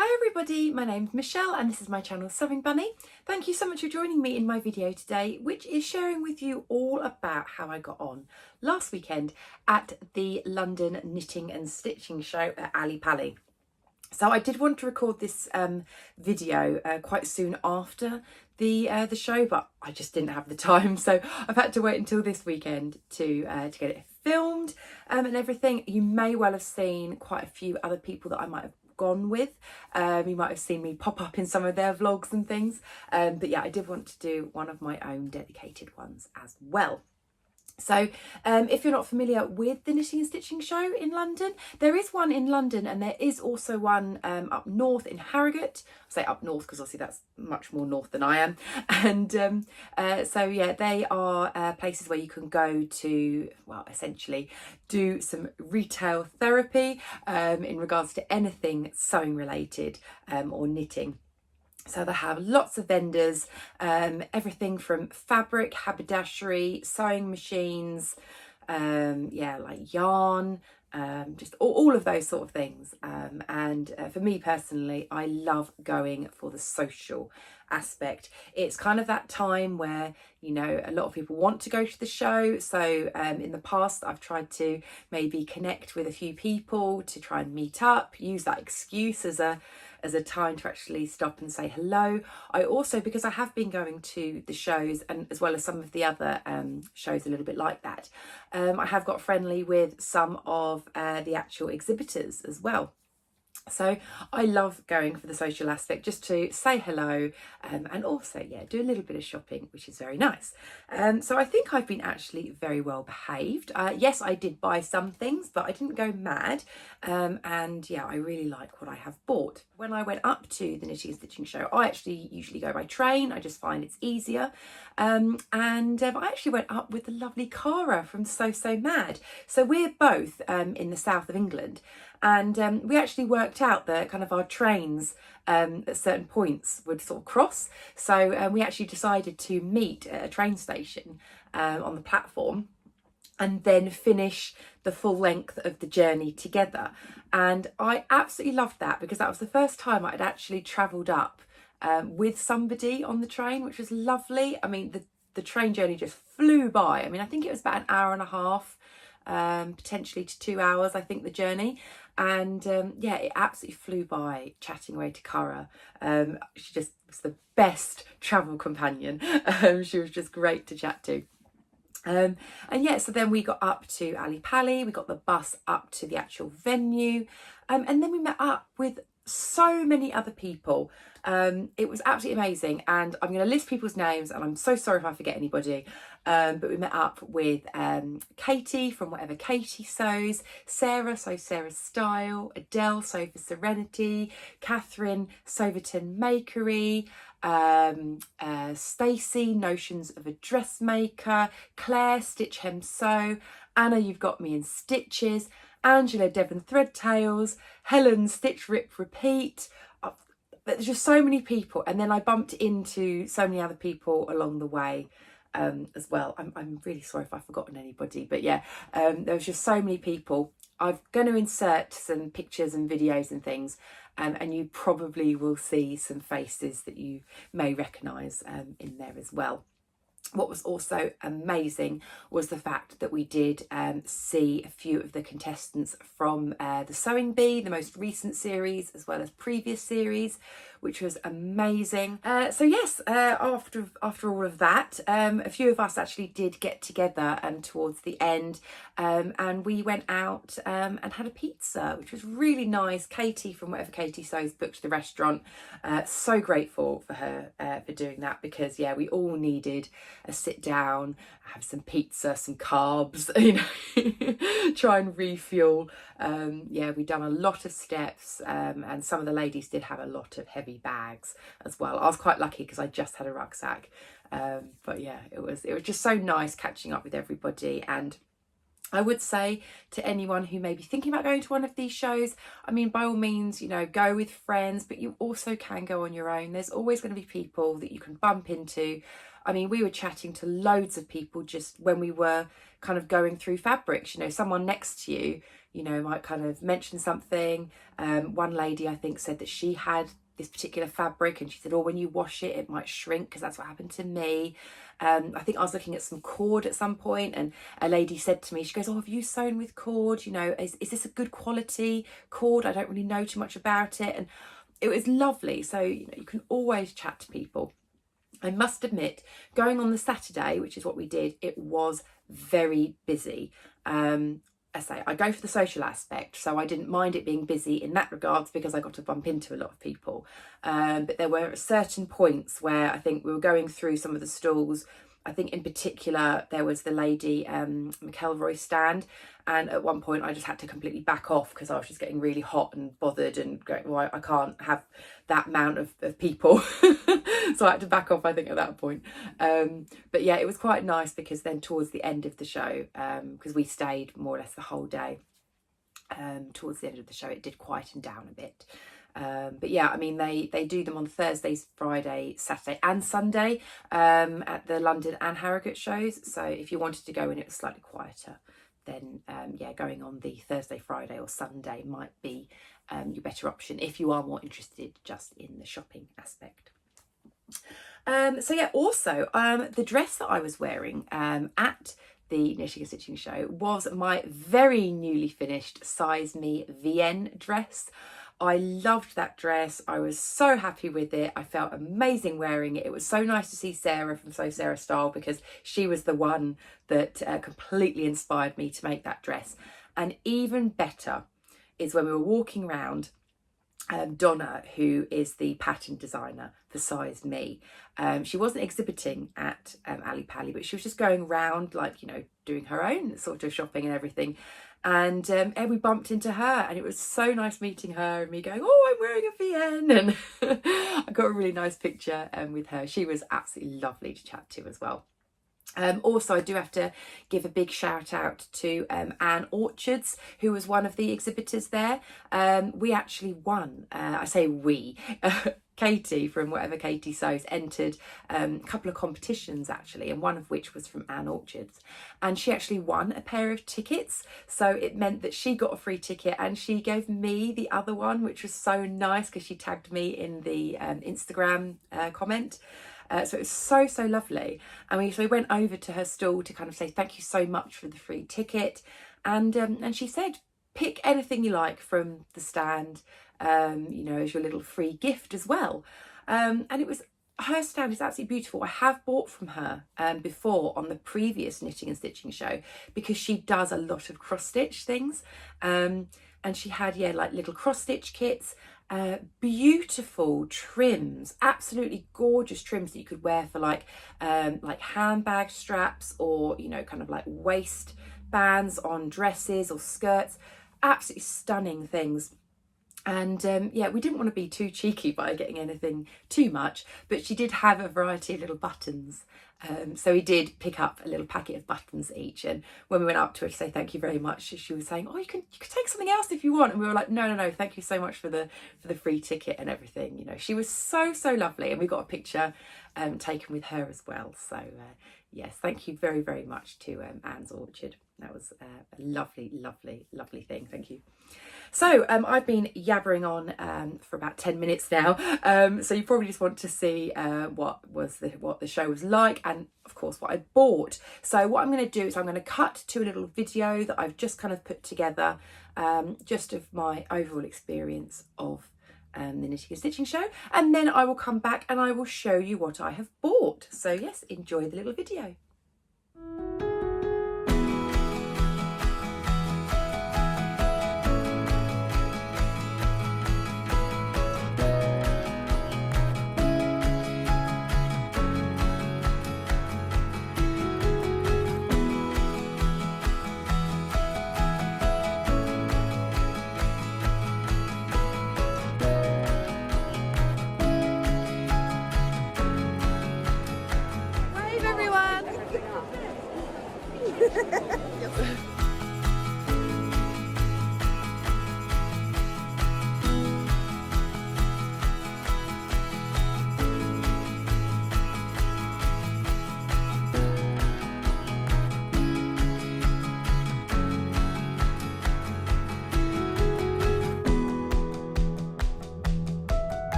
Hi everybody, my name's Michelle and this is my channel Sewing Bunny. Thank you so much for joining me in my video today, which is sharing with you all about how I got on last weekend at the London Knitting and Stitching Show at Ali Pali. So I did want to record this video quite soon after the show, but I just didn't have the time, so I've had to wait until this weekend to get it filmed and everything. You may well have seen quite a few other people that I might have gone with. You might have seen me pop up in some of their vlogs and things, but yeah, I did want to do one of my own dedicated ones as well. So if you're not familiar with the Knitting and Stitching Show in London, there is one in London and there is also one up north in Harrogate. I say up north because obviously that's much more north than I am. And so yeah, they are places where you can go to, well, essentially do some retail therapy in regards to anything sewing related or knitting. So they have lots of vendors, everything from fabric, haberdashery, sewing machines, yeah, like yarn, just all of those sort of things. And for me personally, I love going for the social aspect. It's kind of that time where, you know, a lot of people want to go to the show. So in the past, I've tried to maybe connect with a few people to try and meet up, use that excuse as a time to actually stop and say hello. I also, because I have been going to the shows and as well as some of the other shows a little bit like that, I have got friendly with some of the actual exhibitors as well. So I love going for the social aspect, just to say hello and also, yeah, do a little bit of shopping, which is very nice. So I think I've been actually very well behaved. Yes, I did buy some things, but I didn't go mad. And yeah, I really like what I have bought. When I went up to the Knitting and Stitching Show, I actually usually go by train. I just find it's easier. I actually went up with the lovely Cara from So Mad. So we're both in the south of England. And we actually worked out that kind of our trains at certain points would sort of cross. So we actually decided to meet at a train station on the platform and then finish the full length of the journey together. And I absolutely loved that because that was the first time I'd actually travelled up with somebody on the train, which was lovely. I mean, the train journey just flew by. I mean, I think it was about an hour and a half, potentially to 2 hours, I think, the journey. And yeah, it absolutely flew by chatting away to Cara. She just was the best travel companion. She was just great to chat to. And yeah, so then we got up to Ali Pali, we got the bus up to the actual venue, and then we met up with so many other people. It was absolutely amazing, and I'm going to list people's names and I'm so sorry if I forget anybody, but we met up with Katie from Whatever Katie Sews, Sarah, so Sarah's Style, Adele, Sew for Serenity, Catherine, Soverton Makery, Stacey, Notions of a Dressmaker, Claire, Stitch Hem Sew, Anna, You've Got Me in Stitches, Angela, Devon Threadtails, Helen, Stitch Rip Repeat. There's just so many people, and then I bumped into so many other people along the way as well. I'm really sorry if I've forgotten anybody, but yeah, there was just so many people. I'm going to insert some pictures and videos and things, and you probably will see some faces that you may recognise in there as well. What was also amazing was the fact that we did see a few of the contestants from the Sewing Bee, the most recent series, as well as previous series, which was amazing. So yes, after all of that, a few of us actually did get together towards the end, and we went out and had a pizza, which was really nice. Katie from Whatever Katie Sews booked the restaurant. So grateful for her for doing that, because yeah, we all needed a sit down, have some pizza, some carbs, you know, try and refuel. Yeah, we'd done a lot of steps, and some of the ladies did have a lot of heavy bags as well. I was quite lucky because I just had a rucksack, but yeah, it was just so nice catching up with everybody. And I would say to anyone who may be thinking about going to one of these shows, I mean, by all means, you know, go with friends, but you also can go on your own. There's always going to be people that you can bump into. I mean, we were chatting to loads of people just when we were kind of going through fabrics. You know, someone next to you, you know, might kind of mention something. One lady, I think, said that she had this particular fabric and she said, oh, when you wash it, it might shrink, because that's what happened to me. I think I was looking at some cord at some point, and a lady said to me, she goes, oh, have you sewn with cord? You know, is this a good quality cord? I don't really know too much about it. And it was lovely. So, you know, you can always chat to people. I must admit, going on the Saturday, which is what we did, it was very busy. I say I go for the social aspect, so I didn't mind it being busy in that regards because I got to bump into a lot of people. But there were certain points where I think we were going through some of the stalls. I think in particular there was the lady McElroy stand, and at one point I just had to completely back off because I was just getting really hot and bothered and going, well, I can't have that amount of people. So I had to back off, I think, at that point. But yeah, it was quite nice because then towards the end of the show, because we stayed more or less the whole day, towards the end of the show it did quieten down a bit. But yeah, I mean, they do them on Thursdays, Friday, Saturday and Sunday at the London and Harrogate shows. So if you wanted to go and it was slightly quieter, then yeah, going on the Thursday, Friday or Sunday might be your better option if you are more interested just in the shopping aspect. So yeah, also the dress that I was wearing at the Knitting and Stitching show was my very newly finished Size Me VN dress. I loved that dress. I was so happy with it. I felt amazing wearing it. It was so nice to see Sarah from So Sarah Style, because she was the one that completely inspired me to make that dress. And even better is when we were walking around, Donna, who is the pattern designer for Size Me, she wasn't exhibiting at Ali Pali, but she was just going around, like, you know, doing her own sort of shopping and everything. And we bumped into her, and it was so nice meeting her and me going, oh, I'm wearing a VN, and I got a really nice picture with her. She was absolutely lovely to chat to as well. Also, I do have to give a big shout out to Anne Orchards, who was one of the exhibitors there. We actually won, I say we, Katie from Whatever Katie Sews entered a couple of competitions actually, and one of which was from Anne Orchards, and she actually won a pair of tickets. So it meant that she got a free ticket and she gave me the other one, which was so nice because she tagged me in the Instagram comment. So it was so lovely, and we went over to her stall to kind of say thank you so much for the free ticket, and she said pick anything you like from the stand, you know, as your little free gift as well. And it was, her stand is absolutely beautiful. I have bought from her before on the previous Knitting and Stitching show, because she does a lot of cross stitch things, and she had, yeah, like little cross stitch kits. Beautiful trims, absolutely gorgeous trims that you could wear for like handbag straps, or, you know, kind of like waist bands on dresses or skirts. Absolutely stunning things. And yeah, we didn't want to be too cheeky by getting anything too much, but she did have a variety of little buttons. So we did pick up a little packet of buttons each, and when we went up to her to say thank you very much, she was saying, oh, you can take something else if you want, and we were like, no, thank you so much for the free ticket and everything. You know, she was so lovely, and we got a picture taken with her as well. So yes, thank you very much to Anne's Orchard. That was a lovely thing. Thank you. So I've been yabbering on for about 10 minutes now, so you probably just want to see what the show was like, and of course what I bought. So what I'm going to do is I'm going to cut to a little video that I've just kind of put together, just of my overall experience of the Knitting and Stitching show, and then I will come back and I will show you what I have bought. So yes, enjoy the little video.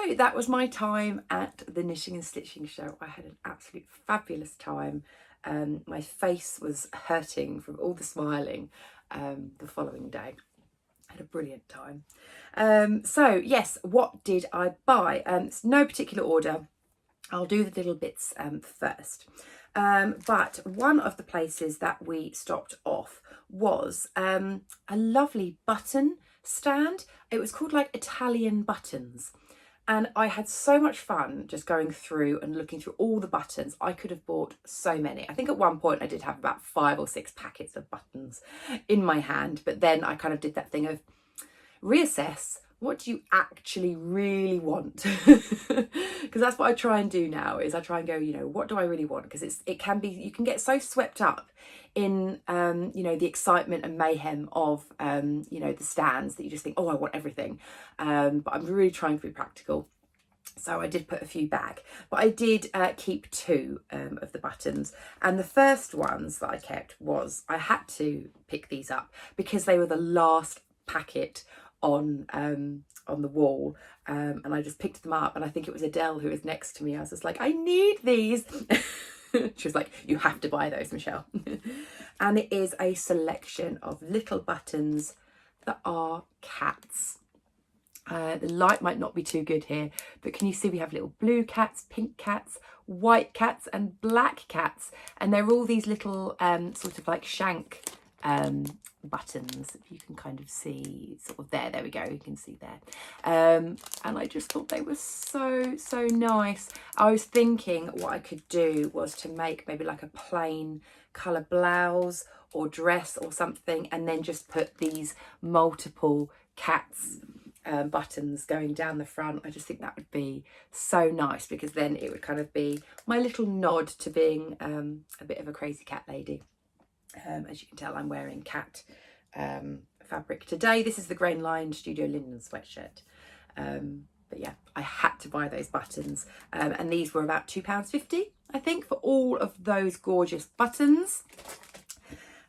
So that was my time at the Knitting and Stitching show. I had an absolute fabulous time. My face was hurting from all the smiling the following day. I had a brilliant time. So yes, what did I buy? It's no particular order. I'll do the little bits first. But one of the places that we stopped off was a lovely button stand. It was called like Italian Buttons. And I had so much fun just going through and looking through all the buttons. I could have bought so many. I think at one point I did have about 5 or 6 packets of buttons in my hand. But then I kind of did that thing of reassess, what do you actually really want? Because that's what I try and do now, is I try and go, you know, what do I really want? Because it can be, you can get so swept up in, you know, the excitement and mayhem of, you know, the stands that you just think, oh, I want everything. But I'm really trying to be practical. So I did put a few back, but I did keep 2 of the buttons. And the first ones that I kept was, I had to pick these up because they were the last packet on the wall, and I just picked them up, and I think it was Adele who was next to me. I was just like, I need these. She was like, you have to buy those, Michelle. And it is a selection of little buttons that are cats. The light might not be too good here, but can you see we have little blue cats, pink cats, white cats and black cats, and they're all these little sort of like shank buttons, if you can kind of see, sort of there we go, you can see there. And I just thought they were so nice. I was thinking what I could do was to make maybe like a plain colour blouse or dress or something, and then just put these multiple cats buttons going down the front. I just think that would be so nice, because then it would kind of be my little nod to being a bit of a crazy cat lady. As you can tell, I'm wearing cat fabric today. This is the Grain Line Studio Linen sweatshirt. But yeah, I had to buy those buttons. And these were about £2.50, I think, for all of those gorgeous buttons.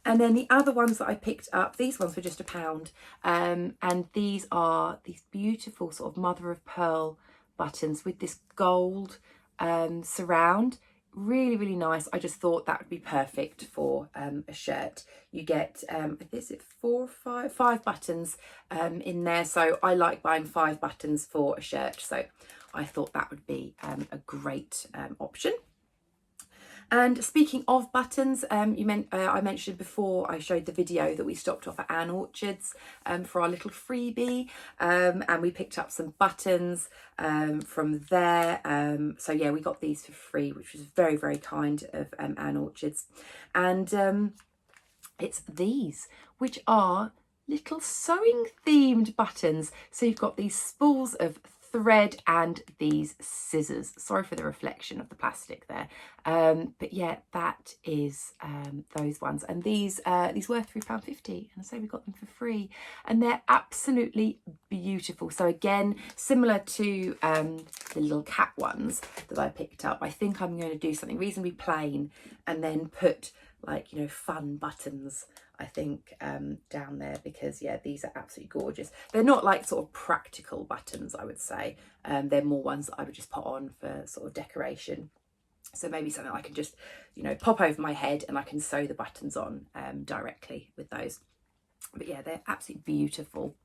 And then the other ones that I picked up, these ones were just £1. And these are these beautiful sort of mother of pearl buttons with this gold surround. Really nice. I just thought that would be perfect for a shirt. You get is it 4 or 5 buttons in there, so I like buying 5 buttons for a shirt, so I thought that would be a great option. And speaking of buttons, I mentioned before, I showed the video that we stopped off at Anne Orchard's for our little freebie, and we picked up some buttons from there. So yeah, we got these for free, which was very kind of Anne Orchard's. And it's these, which are little sewing themed buttons. So you've got these spools of thread and these scissors. Sorry for the reflection of the plastic there, but yeah, that is those ones, and these were £3.50, and so we got them for free, and they're absolutely beautiful. So again, similar to the little cat ones that I picked up, I think I'm going to do something reasonably plain and then put, like, you know, fun buttons, I think, down there, because yeah, these are absolutely gorgeous. They're not like sort of practical buttons, I would say. They're more ones that I would just put on for sort of decoration. So maybe something I can just, you know, pop over my head and I can sew the buttons on directly with those. But yeah, they're absolutely beautiful.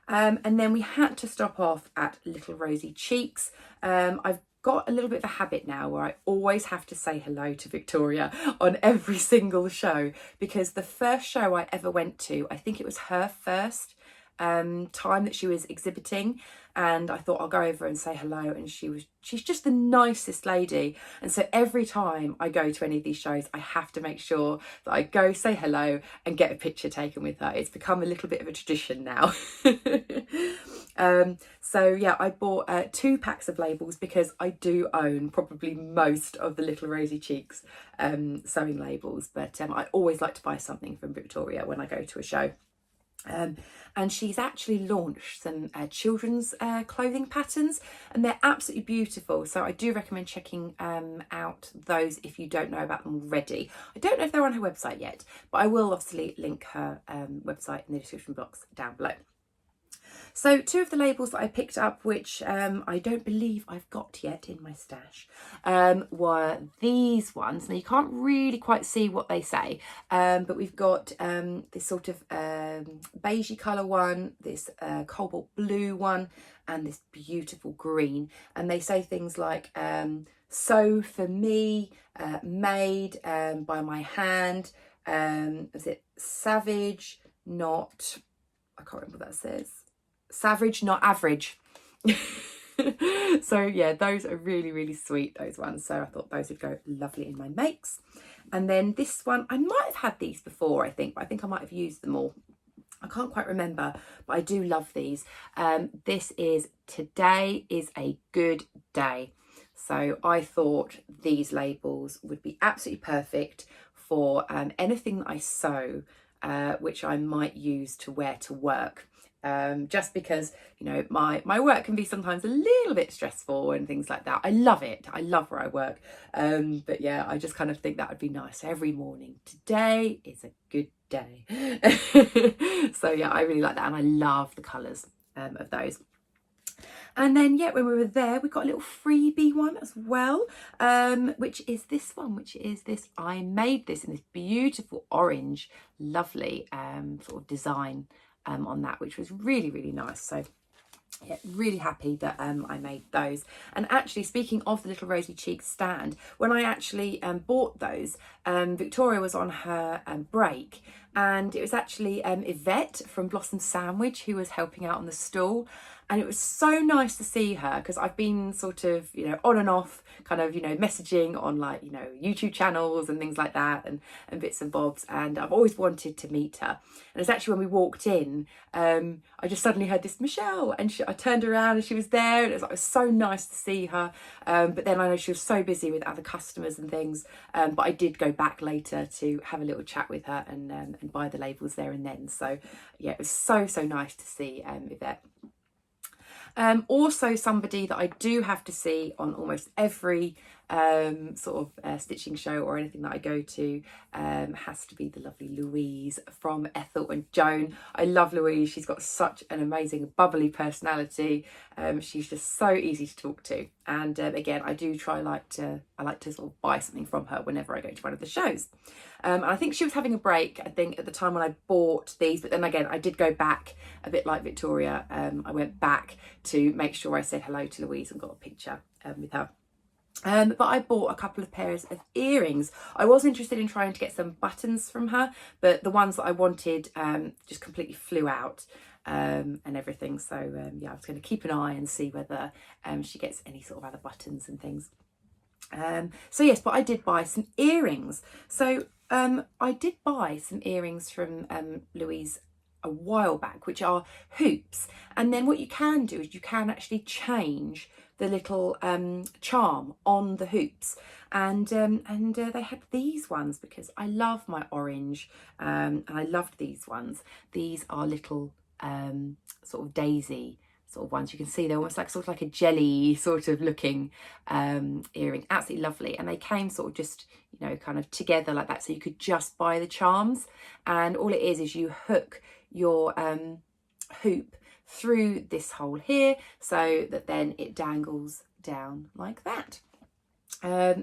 And then we had to stop off at Little Rosy Cheeks. I've got a little bit of a habit now where I always have to say hello to Victoria on every single show, because the first show I ever went to, I think it was her first time that she was exhibiting, and I thought I'll go over and say hello, and she's just the nicest lady. And so every time I go to any of these shows, I have to make sure that I go say hello and get a picture taken with her. It's become a little bit of a tradition now. So yeah, I bought 2 packs of labels, because I do own probably most of the Little Rosy Cheeks sewing labels, but I always like to buy something from Victoria when I go to a show. And she's actually launched some children's clothing patterns, and they're absolutely beautiful. So I do recommend checking out those if you don't know about them already. I don't know if they're on her website yet, but I will obviously link her website in the description box down below. So two of the labels that I picked up, which I don't believe I've got yet in my stash, were these ones. Now you can't really quite see what they say, but we've got this sort of beigey colour one, this cobalt blue one, and this beautiful green. And they say things like sew for me, made by my hand, is it savage, not, I can't remember what that says. Savage, not average. So yeah, those are really, really sweet, those ones. So I thought those would go lovely in my makes. And then this one, I might have had these before, I think, but I think I might have used them all. I can't quite remember, but I do love these. This is Today is a Good Day. So I thought these labels would be absolutely perfect for anything that I sew, which I might use to wear to work. Just because, you know, my work can be sometimes a little bit stressful and things like that. I love it. I love where I work. But yeah, I just kind of think that would be nice every morning. Today is a good day. So yeah, I really like that. And I love the colours of those. And then, yeah, when we were there, we got a little freebie one as well, which is this one, which is this, I made this in this beautiful orange, lovely sort of design on that, which was really, really nice. So yeah, really happy that I made those. And actually, speaking of the little rosy cheeks stand, when I actually bought those, Victoria was on her break, and it was actually Yvette from Blossom Sandwich who was helping out on the stall. And it was so nice to see her, because I've been sort of, you know, on and off kind of, you know, messaging on like, you know, YouTube channels and things like that, and bits and bobs. And I've always wanted to meet her. And it's actually when we walked in, I just suddenly heard this Michelle, and I turned around and she was there. And it was so nice to see her. But then I know she was so busy with other customers and things. But I did go back later to have a little chat with her and buy the labels there and then. So yeah, it was so nice to see Yvette. Also somebody that I do have to see on almost every sort of stitching show or anything that I go to has to be the lovely Louise from Ethel and Joan. I love Louise. She's got such an amazing bubbly personality. She's just so easy to talk to. And again, I like to sort of buy something from her whenever I go to one of the shows. I think she was having a break, I think, at the time when I bought these, but then again, I did go back a bit like Victoria. I went back to make sure I said hello to Louise and got a picture with her. But I bought a couple of pairs of earrings. I was interested in trying to get some buttons from her, but the ones that I wanted just completely flew out and everything. So yeah, I was going to keep an eye and see whether she gets any sort of other buttons and things. So yes, but I did buy some earrings. So I did buy some earrings from Louise a while back, which are hoops. And then what you can do is you can actually change the little charm on the hoops. And they had these ones because I love my orange, and I loved these ones. These are little sort of daisy sort of ones. You can see they're almost like sort of like a jelly sort of looking earring. Absolutely lovely. And they came sort of just, you know, kind of together like that, so you could just buy the charms, and all it is you hook your hoop through this hole here so that then it dangles down like that.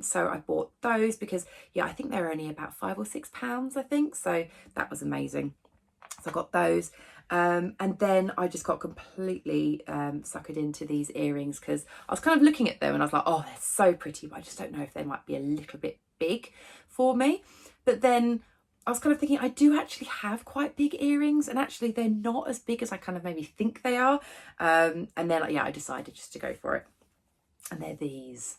So I bought those because, yeah, I think they're only about £5 or £6, I think, so that was amazing. So I got those. And then I just got completely suckered into these earrings because I was kind of looking at them and I was like, oh, they're so pretty, but I just don't know if they might be a little bit big for me. But then I was kind of thinking I do actually have quite big earrings, and actually they're not as big as I kind of maybe think they are. And then, yeah, I decided just to go for it. And they're these.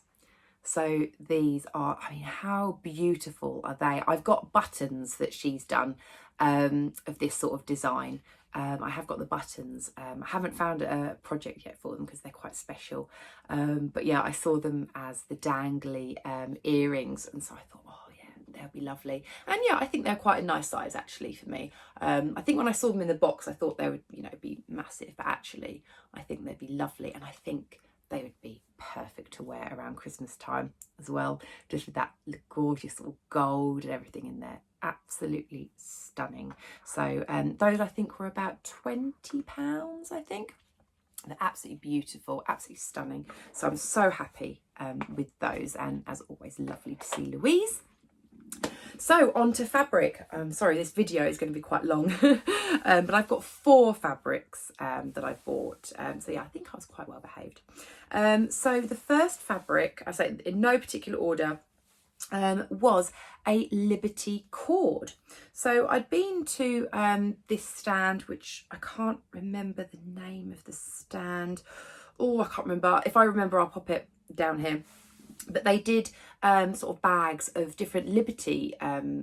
So these are, I mean, how beautiful are they? I've got buttons that she's done of this sort of design. I have got the buttons. I haven't found a project yet for them because they're quite special. But yeah, I saw them as the dangly earrings, and so I thought, oh yeah, they'll be lovely. And yeah, I think they're quite a nice size actually for me. I think when I saw them in the box, I thought they would, you know, be massive, but actually I think they'd be lovely, and I think they would be perfect to wear around Christmas time as well, just with that gorgeous sort of gold and everything in there. Absolutely stunning. So those I think were about £20, I think. They're absolutely beautiful, absolutely stunning. So I'm so happy with those, and as always, lovely to see Louise. So on to fabric. Sorry, this video is going to be quite long, but I've got 4 fabrics that I bought. So yeah, I think I was quite well behaved. So the first fabric, I say in no particular order, was a Liberty cord. So I'd been to this stand, which I can't remember the name of the stand. Oh, I can't remember. If I remember, I'll pop it down here. But they did sort of bags of different Liberty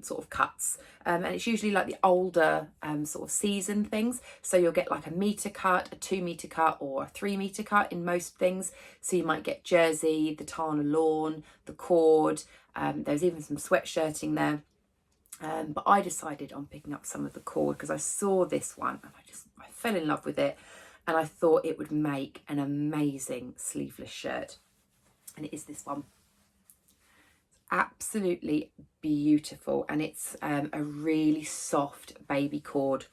sort of cuts, and it's usually like the older sort of season things. So you'll get like a metre cut, a 2 metre cut, or a 3 metre cut in most things. So you might get jersey, the Tana lawn, the cord. There's even some sweatshirting there. But I decided on picking up some of the cord because I saw this one and I fell in love with it, and I thought it would make an amazing sleeveless shirt. And it is this one. Absolutely beautiful, and it's a really soft baby cord.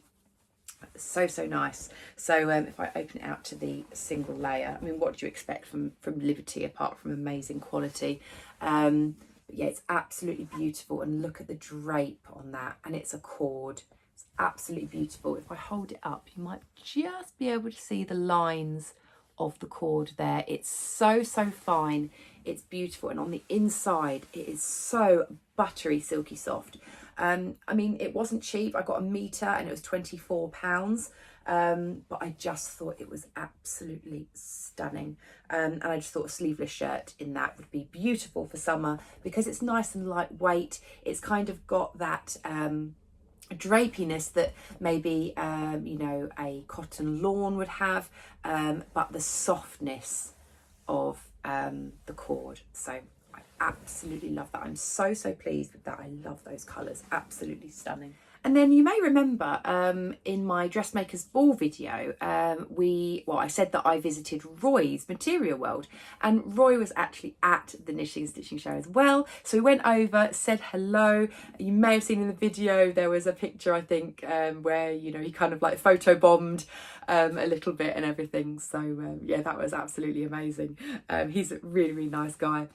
So nice. So if I open it out to the single layer, I mean, what do you expect from Liberty apart from amazing quality? But yeah, it's absolutely beautiful, and look at the drape on that, and it's a cord. It's absolutely beautiful. If I hold it up, you might just be able to see the lines of the cord there. It's so fine, it's beautiful, and on the inside it is so buttery, silky soft. I mean, it wasn't cheap. I got a metre and it was £24, but I just thought it was absolutely stunning, and I just thought a sleeveless shirt in that would be beautiful for summer because it's nice and lightweight. It's kind of got that drapiness that maybe you know, a cotton lawn would have, but the softness of the cord. So I absolutely love that. I'm so pleased with that. I love those colours, absolutely stunning. And then you may remember in my dressmaker's ball video, I said that I visited Roy's Material World, and Roy was actually at the Knitting and Stitching Show as well. So we went over, said hello. You may have seen in the video, there was a picture, I think, where, you know, he kind of like photobombed a little bit and everything. So yeah, that was absolutely amazing. He's a really nice guy.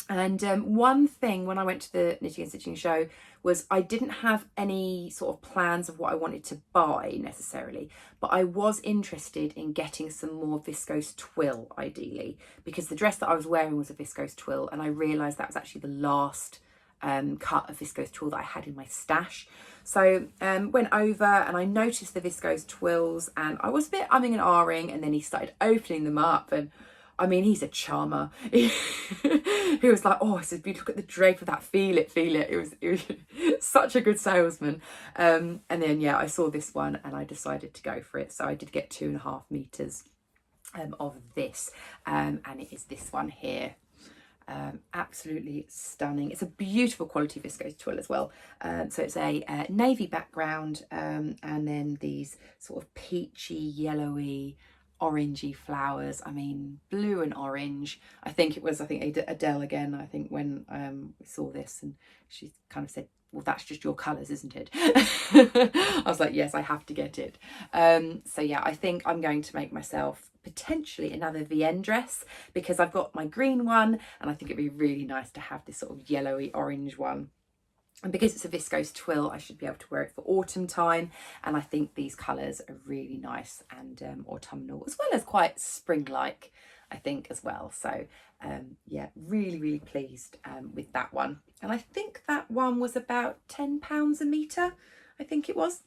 And one thing when I went to the Knitting and Stitching Show was I didn't have any sort of plans of what I wanted to buy necessarily, but I was interested in getting some more viscose twill ideally, because the dress that I was wearing was a viscose twill, and I realised that was actually the last cut of viscose twill that I had in my stash. So went over and I noticed the viscose twills, and I was a bit umming and ahhing, and then he started opening them up, and I mean, he's a charmer. He was like, oh, it's beautiful. Look at the drape of that. Feel it. It was such a good salesman. And then, yeah, I saw this one and I decided to go for it. So I did get 2.5 meters of this. And it is this one here. Absolutely stunning. It's a beautiful quality viscose twill as well. So it's a navy background, and then these sort of peachy, yellowy, orangey flowers. I mean, blue and orange. I think Adele again, I think, when we saw this, and she kind of said, well, that's just your colours, isn't it? I was like, yes, I have to get it. So yeah, I think I'm going to make myself potentially another VN dress, because I've got my green one and I think it'd be really nice to have this sort of yellowy orange one. And because it's a viscose twill, I should be able to wear it for autumn time. And I think these colours are really nice and autumnal, as well as quite spring-like, I think, as well. So yeah, really pleased with that one. And I think that one was about £10 a metre, I think it was.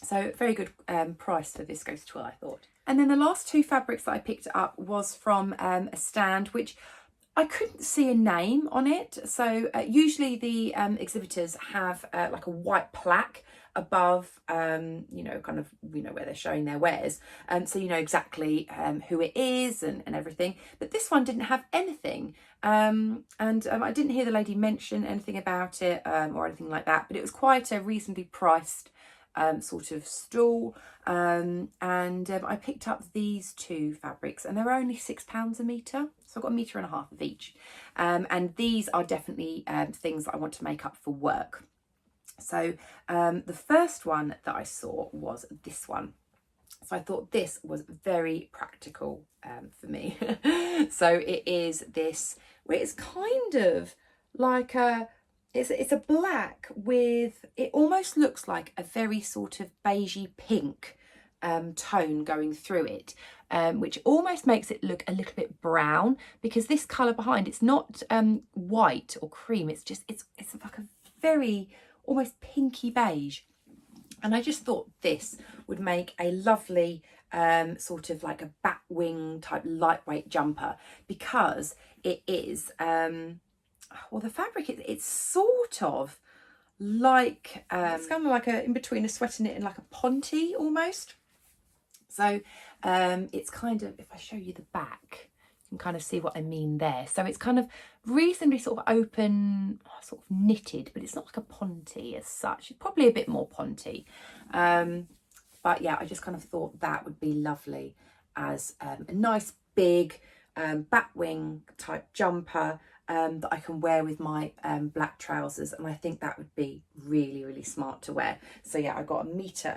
So very good price for viscose twill, I thought. And then the last 2 fabrics that I picked up was from a stand which I couldn't see a name on it. So usually the exhibitors have like a white plaque above, you know, kind of, you know, where they're showing their wares. So you know exactly who it is and everything. But this one didn't have anything. I didn't hear the lady mention anything about it or anything like that. But it was quite a reasonably priced sort of stool, and I picked up these two fabrics, and they're only £6 a metre, so I've got 1.5 metres of each, and these are definitely things that I want to make up for work. So the first one that I saw was this one. So I thought this was very practical for me. So it is this, where it's kind of like it's a black with, it almost looks like a very sort of beigey pink tone going through it, which almost makes it look a little bit brown, because this colour behind, it's not white or cream, it's just, it's like a very almost pinky beige. And I just thought this would make a lovely sort of like a bat wing type lightweight jumper, because it is, well, the fabric, it's sort of like, it's kind of like a, in between a sweater knit and like a ponte almost. So it's kind of, if I show you the back, you can kind of see what I mean there. So it's kind of reasonably sort of open, sort of knitted, but it's not like a ponte as such. It's probably a bit more ponte. But yeah, I just kind of thought that would be lovely as a nice big batwing type jumper that I can wear with my black trousers, and I think that would be really, really smart to wear. So yeah, I got 1.5 metres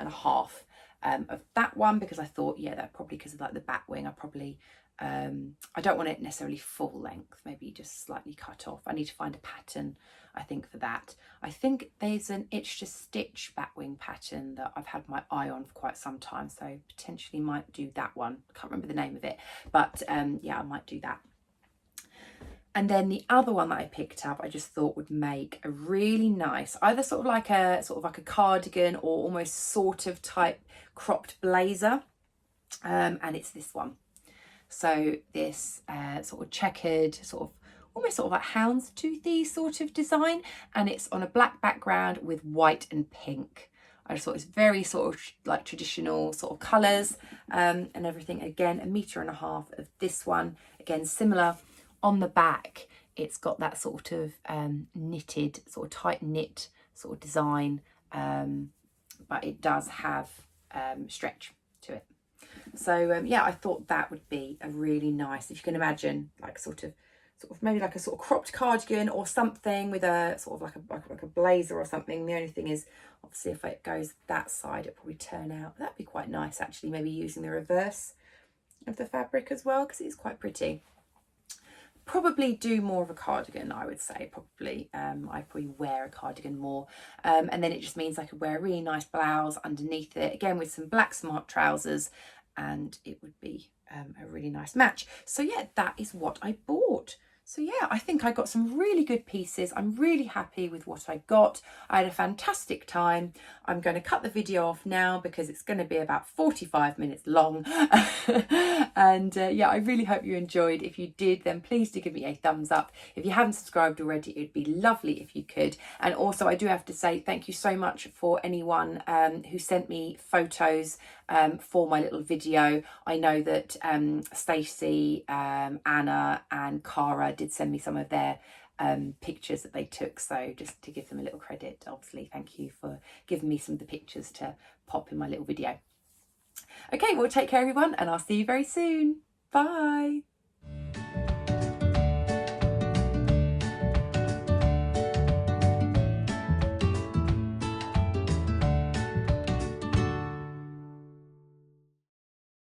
of that one, because I thought, yeah, that probably, because of like the batwing, I probably I don't want it necessarily full length, maybe just slightly cut off. I need to find a pattern, I think, for that. I think there's an itch to stitch batwing pattern that I've had my eye on for quite some time, so potentially might do that one. I can't remember the name of it, but yeah, I might do that. And then the other one that I picked up, I just thought would make a really nice, either sort of like a cardigan or almost sort of type cropped blazer, and it's this one. So this sort of checkered, sort of almost sort of like houndstoothy sort of design, and it's on a black background with white and pink. I just thought it's very sort of like traditional sort of colours and everything. Again, 1.5 metres of this one. Again, similar on the back. It's got that sort of knitted, sort of tight knit sort of design, but it does have stretch to it. So yeah, I thought that would be a really nice, if you can imagine, like sort of maybe like a sort of cropped cardigan or something with a sort of like a blazer or something. The only thing is, obviously, if it goes that side, it'll probably turn out, that'd be quite nice actually, maybe using the reverse of the fabric as well, because it's quite pretty. Probably do more of a cardigan, I would say. Probably I probably wear a cardigan more, and then it just means I could wear a really nice blouse underneath it, again with some black smart trousers, and it would be a really nice match. So yeah, that is what I bought. So yeah, I think I got some really good pieces. I'm really happy with what I got. I had a fantastic time. I'm going to cut the video off now because it's going to be about 45 minutes long. And yeah, I really hope you enjoyed. If you did, then please do give me a thumbs up. If you haven't subscribed already, it'd be lovely if you could. And also, I do have to say thank you so much for anyone who sent me photos for my little video. I know that Stacey, Anna and Cara did send me some of their pictures that they took, so just to give them a little credit, obviously, thank you for giving me some of the pictures to pop in my little video. Okay, well, take care everyone, and I'll see you very soon. Bye.